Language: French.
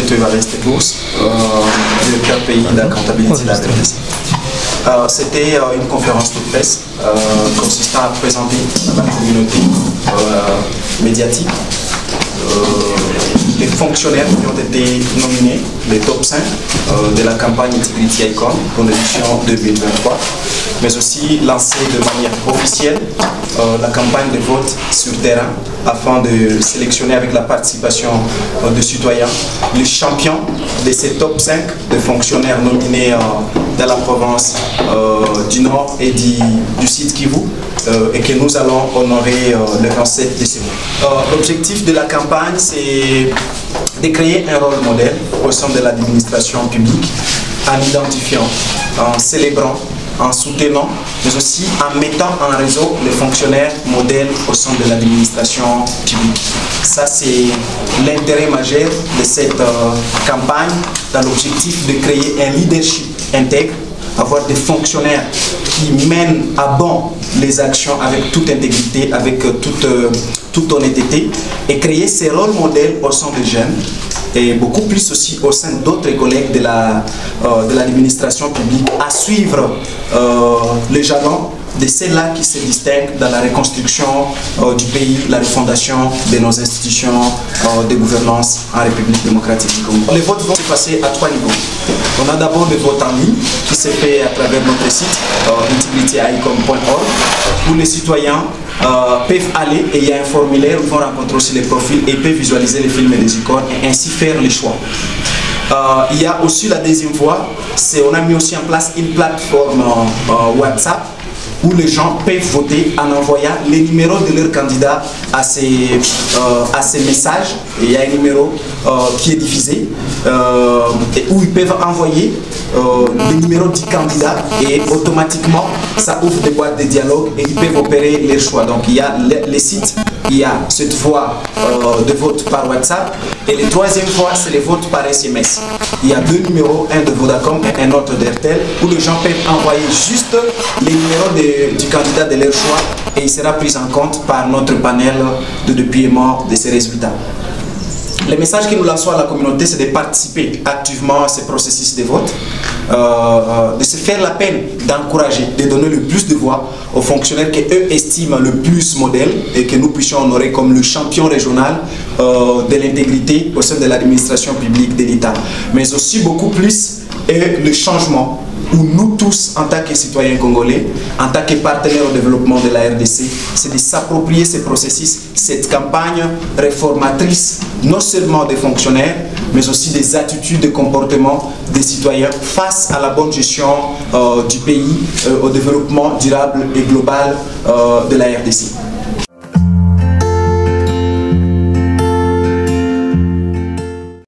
Alberto Evariste Bourse, directeur pays d'Accountability de la RDC. C'était une conférence de presse consistant à présenter à la communauté médiatique les fonctionnaires qui ont été nominés, les top 5 de la campagne Integrity Icon pour l'édition 2023, mais aussi lancer de manière officielle la campagne de vote sur terrain afin de sélectionner avec la participation de citoyens les champions de ces top 5 de fonctionnaires nominés dans la province du Nord et du Sud Kivu et que nous allons honorer le 27 décembre. L'objectif de la campagne, c'est de créer un rôle modèle au sein de l'administration publique en identifiant, en célébrant, en soutenant, mais aussi en mettant en réseau les fonctionnaires modèles au sein de l'administration publique. Ça, c'est l'intérêt majeur de cette campagne dans l'objectif de créer un leadership intègre, avoir des fonctionnaires qui mènent à bon les actions avec toute intégrité, avec toute honnêteté, et créer ces rôles modèles au sein des jeunes et beaucoup plus aussi au sein d'autres collègues de l'administration publique à suivre les jalons de celles-là qui se distinguent dans la reconstruction du pays, la refondation de nos institutions de gouvernance en République démocratique du Congo. Les votes vont se passer à 3 niveaux. On a d'abord le vote en ligne qui se fait à travers notre site integrityicon.org où les citoyens peuvent aller et il y a un formulaire où ils vont rencontrer aussi les profils et peuvent visualiser les films des icônes et ainsi faire les choix. Il y a aussi la deuxième voie, c'est on a mis aussi en place une plateforme WhatsApp où les gens peuvent voter en envoyant les numéros de leurs candidats à ces messages. Et il y a un numéro qui est diffusé où ils peuvent envoyer le numéro du candidat et automatiquement ça ouvre des boîtes de dialogue et ils peuvent opérer les choix. Donc il y a les sites, il y a cette voie de vote par WhatsApp et la troisième voie c'est les votes par SMS. Il y a 2 numéros, un de Vodacom et un autre d'Airtel où les gens peuvent envoyer juste les numéros du candidat de leur choix et il sera pris en compte par notre panel de dépouillement de ces résultats. Le message que nous lançons à la communauté, c'est de participer activement à ce processus de vote, de se faire la peine d'encourager, de donner le plus de voix aux fonctionnaires qu'eux estiment le plus modèle et que nous puissions honorer comme le champion régional de l'intégrité au sein de l'administration publique de l'État. Mais aussi beaucoup plus le changement où nous tous, en tant que citoyens congolais, en tant que partenaires au développement de la RDC, c'est de s'approprier ce processus, cette campagne réformatrice, non seulement des fonctionnaires, mais aussi des attitudes de comportement des citoyens face à la bonne gestion du pays, au développement durable et global de la RDC.